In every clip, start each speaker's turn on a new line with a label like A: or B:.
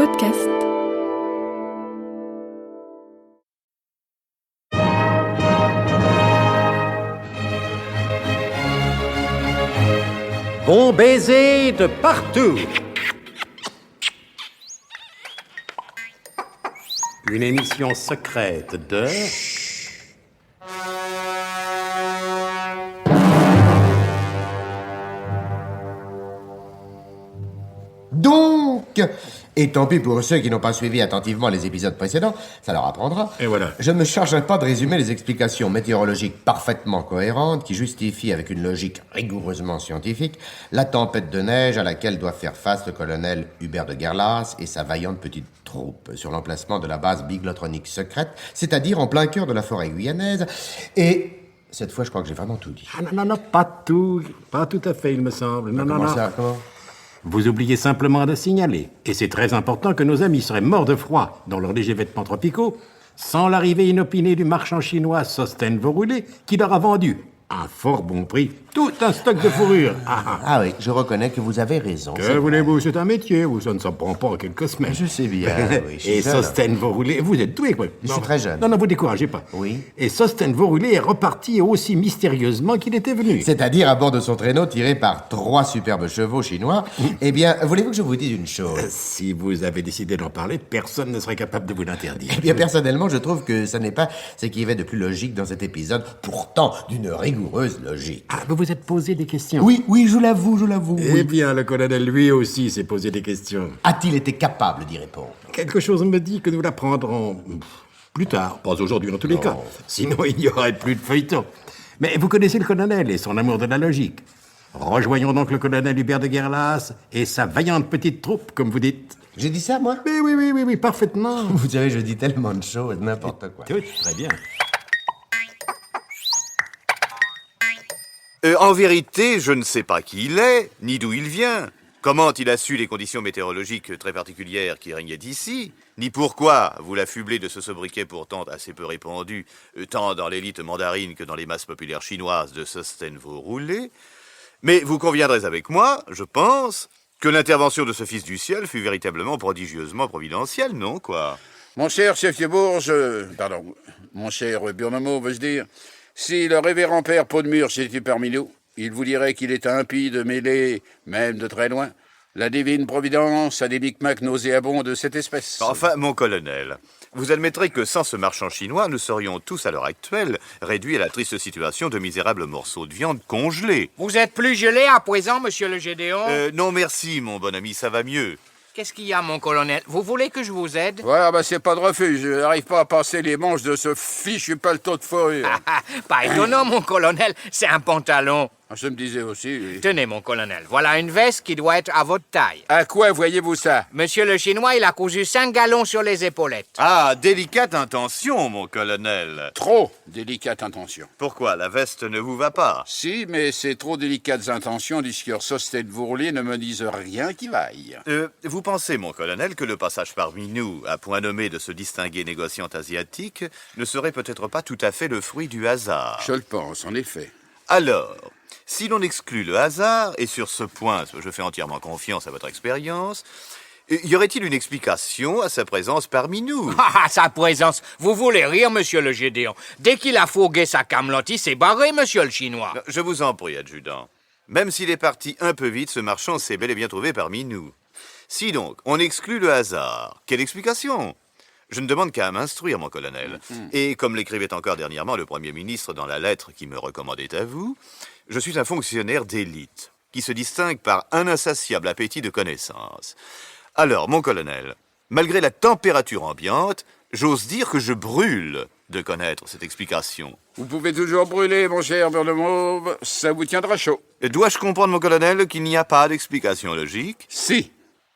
A: podcast.
B: Bon baiser de partout. Une émission secrète de...
C: Donc, et tant pis pour ceux qui n'ont pas suivi attentivement les épisodes précédents, ça leur apprendra.
B: Et voilà.
C: Je ne me chargerai pas de résumer les explications météorologiques parfaitement cohérentes qui justifient avec une logique rigoureusement scientifique la tempête de neige à laquelle doit faire face le colonel Hubert de Guerlas et sa vaillante petite troupe sur l'emplacement de la base biglotronique secrète, c'est-à-dire en plein cœur de la forêt guyanaise. Et cette fois, je crois que j'ai vraiment tout dit.
B: Ah non, pas tout à fait, il me semble.
C: Comment ça, comment ?
B: Vous oubliez simplement de signaler, et c'est très important, que nos amis seraient morts de froid dans leurs légers vêtements tropicaux, sans l'arrivée inopinée du marchand chinois Sosten Vorulé, qui leur a vendu, à fort bon prix, tout un stock de fourrure.
C: Ah oui, je reconnais que vous avez raison.
B: Que voulez-vous, c'est un métier où ça ne s'apprend pas en quelques semaines.
C: Je sais bien, oui. je suis
B: Et
C: jeune.
B: Sosten Vorulé, vous êtes doué, quoi.
C: Je suis très jeune.
B: Non, vous découragez pas.
C: Oui.
B: Et Sosten Vorulé est reparti aussi mystérieusement qu'il était venu.
C: C'est-à-dire à bord de son traîneau tiré par 3 superbes chevaux chinois. Eh bien, voulez-vous que je vous dise une chose ?
B: Si vous avez décidé d'en parler, personne ne serait capable de vous l'interdire.
C: Eh bien, personnellement, je trouve que ça n'est pas ce qui y avait de plus logique dans cet épisode, pourtant d'une rigoureuse logique.
B: Ah, vous vous êtes posé des questions.
C: Oui, je l'avoue,
B: Eh
C: oui.
B: bien, le colonel, lui aussi, s'est posé des questions.
C: A-t-il été capable d'y répondre ?
B: Quelque chose me dit que nous l'apprendrons plus tard, pas aujourd'hui en tous les cas. Sinon, il n'y aurait plus de feuilleton. Mais vous connaissez le colonel et son amour de la logique. Rejoignons donc le colonel Hubert de Guerlas et sa vaillante petite troupe, comme vous dites.
C: J'ai dit ça, moi ?
B: Mais oui, parfaitement.
C: Vous savez, je dis tellement de choses, n'importe quoi.
B: Tout, très bien.
D: En vérité, je ne sais pas qui il est, ni d'où il vient, comment il a su les conditions météorologiques très particulières qui régnaient ici, ni pourquoi vous l'affublez de ce sobriquet pourtant assez peu répandu, tant dans l'élite mandarine que dans les masses populaires chinoises de Sosten Vorulé. Mais vous conviendrez avec moi, je pense, que l'intervention de ce fils du ciel fut véritablement prodigieusement providentielle, non, quoi ?
E: Mon cher chef de bourge, mon cher Burnemot, veux-je dire, si le révérend père Podmurge était parmi nous, il vous dirait qu'il est impie de mêler, même de très loin, la divine providence à des micmacs nauséabonds de cette espèce.
D: Enfin, mon colonel, vous admettrez que sans ce marchand chinois, nous serions tous à l'heure actuelle réduits à la triste situation de misérables morceaux de viande congelés.
F: Vous êtes plus gelé à présent, monsieur le Gédéon?
D: Non merci, mon bon ami, ça va mieux.
F: Qu'est-ce qu'il y a, mon colonel? Vous voulez que je vous aide?
E: Voilà, c'est pas de refus, je n'arrive pas à passer les manches de ce fichu paletot de fourrure.
F: Pas étonnant, mon colonel, c'est un pantalon.
E: Je me disais aussi, oui.
F: Tenez, mon colonel, voilà une veste qui doit être à votre taille.
E: À quoi voyez-vous ça?
F: Monsieur le Chinois, il a cousu 5 gallons sur les épaulettes.
D: Ah, délicate intention, mon colonel.
E: Trop délicate intention.
D: Pourquoi, la veste ne vous va pas?
E: Si, mais ces trop délicates intentions du sieur Sosten Vorulé ne me disent rien qui vaille.
D: Vous pensez, mon colonel, que le passage parmi nous, à point nommé de ce distingué négociant asiatique, ne serait peut-être pas tout à fait le fruit du hasard?
E: Je le pense, en effet.
D: Alors, si l'on exclut le hasard, et sur ce point, je fais entièrement confiance à votre expérience, y aurait-il une explication à sa présence parmi nous?
F: Sa présence. Vous voulez rire, monsieur le Gédéon? Dès qu'il a fourgué sa camelote, il s'est barré, monsieur le Chinois.
D: Je vous en prie, adjudant. Même s'il est parti un peu vite, ce marchand s'est bel et bien trouvé parmi nous. Si donc, on exclut le hasard, quelle explication? Je ne demande qu'à m'instruire, mon colonel. Et comme l'écrivait encore dernièrement le Premier ministre dans la lettre qui me recommandait à vous, je suis un fonctionnaire d'élite, qui se distingue par un insatiable appétit de connaissance. Alors, mon colonel, malgré la température ambiante, j'ose dire que je brûle de connaître cette explication.
E: Vous pouvez toujours brûler, mon cher Burnemot, ça vous tiendra chaud.
D: Dois-je comprendre, mon colonel, qu'il n'y a pas d'explication logique?
E: Si,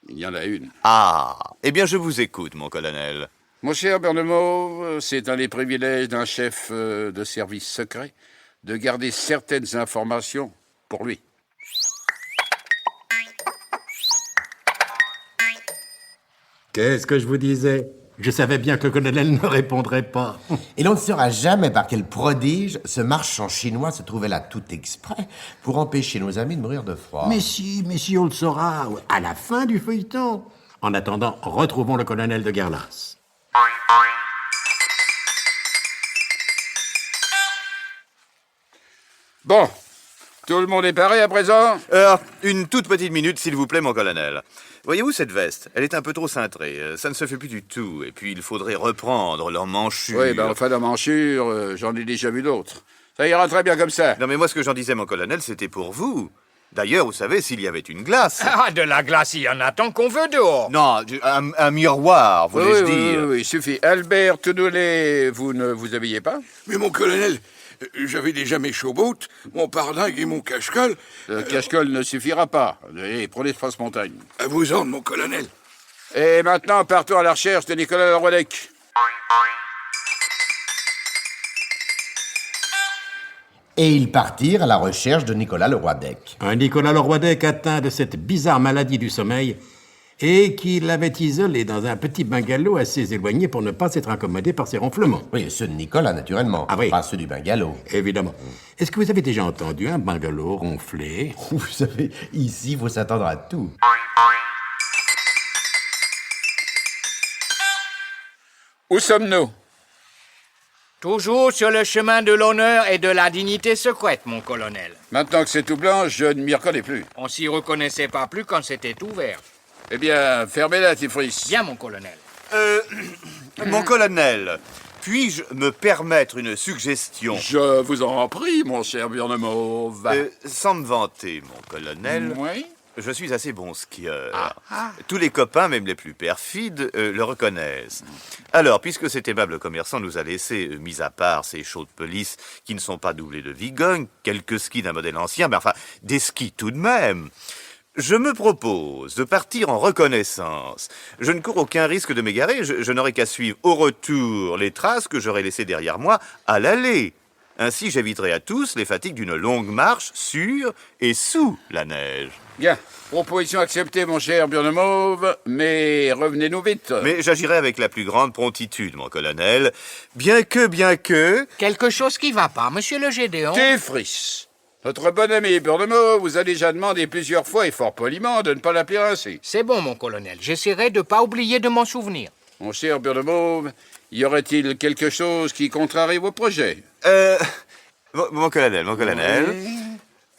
E: il y en a une.
D: Ah, eh bien je vous écoute, mon colonel.
E: Mon cher Burnemot, c'est un des privilèges d'un chef de service secret de garder certaines informations pour lui.
B: Qu'est-ce que je vous disais? Je savais bien que le colonel ne répondrait pas.
C: Et l'on ne saura jamais par quel prodige ce marchand chinois se trouvait là tout exprès pour empêcher nos amis de mourir de froid.
B: Mais si, on le saura à la fin du feuilleton. En attendant, retrouvons le colonel de Guerlas.
E: Bon, tout le monde est paré à présent?
D: Une toute petite minute, s'il vous plaît, mon colonel. Voyez-vous cette veste? Elle est un peu trop cintrée. Ça ne se fait plus du tout. Et puis, il faudrait reprendre l'emmanchure.
E: Oui, ben enfin, la manchure, j'en ai déjà vu d'autres. Ça ira très bien comme ça.
D: Non, mais moi, ce que j'en disais, mon colonel, c'était pour vous. D'ailleurs, vous savez, s'il y avait une glace...
F: Ah, de la glace, il y en a tant qu'on veut dehors.
D: Non, un miroir, voulais-je dire.
E: Oui, suffit. Albert Tenoulet, vous ne vous habillez pas?
A: Mais mon colonel, j'avais déjà mes chausses-bottes, mon pardingue et mon cache-colle.
E: Le cache-colle ne suffira pas. Allez, prenez France-Montagne.
A: À vous en, mon colonel.
E: Et maintenant, partons à la recherche de Nicolas Leroidec.
C: Et ils partirent à la recherche de Nicolas Leroidec.
B: Un Nicolas Leroidec atteint de cette bizarre maladie du sommeil et qui l'avait isolé dans un petit bungalow assez éloigné pour ne pas s'être incommodé par ses ronflements.
C: Oui, ceux de Nicolas, naturellement.
B: Ah oui.
C: Pas ceux du bungalow.
B: Évidemment. Est-ce que vous avez déjà entendu un bungalow ronfler?
C: Vous savez, ici, il faut s'attendre à tout.
E: Où sommes-nous?
F: Toujours sur le chemin de l'honneur et de la dignité secrète, mon colonel.
E: Maintenant que c'est tout blanc, je ne m'y reconnais plus.
F: On s'y reconnaissait pas plus quand c'était ouvert.
E: Eh bien, fermez-la, Tifris.
F: Bien, mon colonel.
D: Mon colonel, puis-je me permettre une suggestion?
E: Je vous en prie, mon cher Burnemauve.
D: Sans me vanter, mon colonel,
E: Oui?
D: je suis assez bon skieur. Tous les copains, même les plus perfides, le reconnaissent. Alors, puisque cet aimable commerçant nous a laissé, mis à part ces chauds de police qui ne sont pas doublés de vigogne, quelques skis d'un modèle ancien, mais enfin, des skis tout de même, je me propose de partir en reconnaissance. Je ne cours aucun risque de m'égarer, je n'aurai qu'à suivre au retour les traces que j'aurai laissées derrière moi à l'aller. Ainsi, j'éviterai à tous les fatigues d'une longue marche sur et sous la neige.
E: Bien. Proposition acceptée, mon cher Burnemauve, mais revenez-nous vite.
D: Mais j'agirai avec la plus grande promptitude, mon colonel. Bien que...
F: Quelque chose qui va pas, monsieur le Gédéon.
E: Tifris. Notre bon ami Burnemauve vous a déjà demandé plusieurs fois et fort poliment de ne pas l'appeler ainsi.
F: C'est bon, mon colonel. J'essaierai de pas oublier de m'en souvenir.
E: Mon cher Burnemauve, y aurait-il quelque chose qui contrarie vos projets?
D: Mon colonel.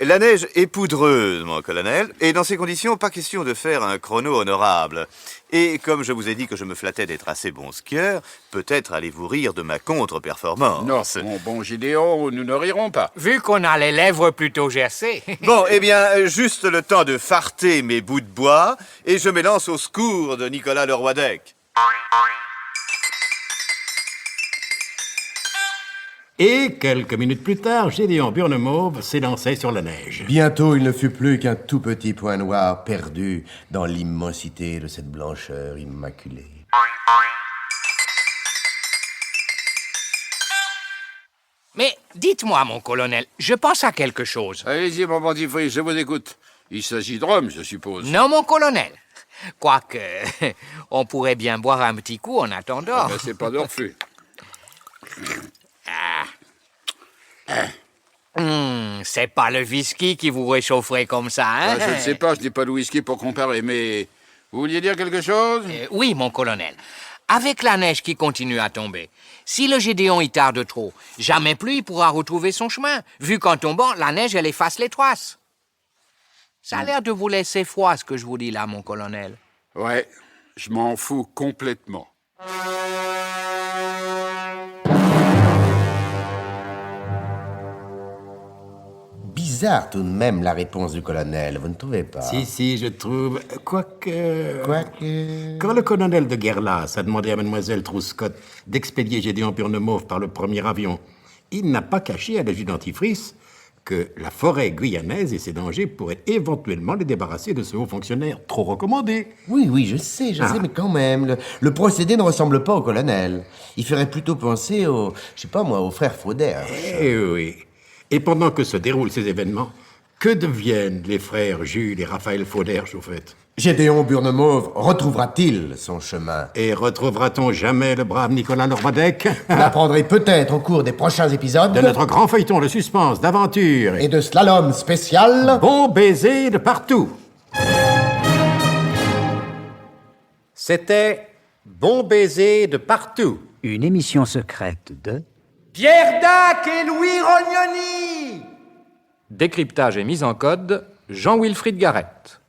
D: La neige est poudreuse, mon colonel, et dans ces conditions, pas question de faire un chrono honorable. Et comme je vous ai dit que je me flattais d'être assez bon skieur, peut-être allez-vous rire de ma contre-performance.
E: Non, mon bon Gédéon, nous ne rirons pas.
F: Vu qu'on a les lèvres plutôt gercées.
D: Bon, eh bien, juste le temps de farter mes bouts de bois, et je m'élance au secours de Nicolas Leroidec.
B: Et quelques minutes plus tard, Gédéon Burnemauve s'élançait sur la neige.
C: Bientôt, il ne fut plus qu'un tout petit point noir perdu dans l'immensité de cette blancheur immaculée.
F: Mais dites-moi, mon colonel, je pense à quelque chose.
E: Allez-y, mon bon Tifris, je vous écoute. Il s'agit de rhum, je suppose.
F: Non, mon colonel. Quoique, on pourrait bien boire un petit coup en attendant.
E: Ben, c'est pas de refus.
F: C'est pas le whisky qui vous réchaufferait comme ça, hein?
E: Je ne sais pas, je n'ai pas de whisky pour comparer, mais... Vous vouliez dire quelque chose?
F: Oui, mon colonel. Avec la neige qui continue à tomber, si le Gédéon y tarde trop, jamais plus il pourra retrouver son chemin, vu qu'en tombant, la neige, elle efface les traces. Ça a l'air de vous laisser froid, ce que je vous dis là, mon colonel.
E: Ouais, je m'en fous complètement.
C: Bizarre tout de même la réponse du colonel, vous ne trouvez pas?
B: Si, je trouve. Quoique.
C: Quoique...
B: Quand le colonel de Guerlas a demandé à mademoiselle Trouscott d'expédier Gédéon Burnemauve par le premier avion, il n'a pas caché à l'adjudant Tifris que la forêt guyanaise et ses dangers pourraient éventuellement les débarrasser de ce haut fonctionnaire trop recommandé.
C: Oui, je sais, mais quand même, le procédé ne ressemble pas au colonel. Il ferait plutôt penser au frère Faudère.
B: Eh oui. Et pendant que se déroulent ces événements, que deviennent les frères Jules et Raphaël Fauderge, au fait?
C: Gédéon Burnemauve retrouvera-t-il son chemin?
B: Et retrouvera-t-on jamais le brave Nicolas Leroidec?
C: Vous l'apprendrez peut-être au cours des prochains épisodes
B: De notre grand feuilleton de suspense, d'aventure
C: et de slalom spécial.
B: Bon baiser de partout.
G: C'était Bon baiser de partout.
H: Une émission secrète de...
G: Pierre Dac et Louis Rognoni.
I: Décryptage et mise en code, Jean-Wilfried Garrett.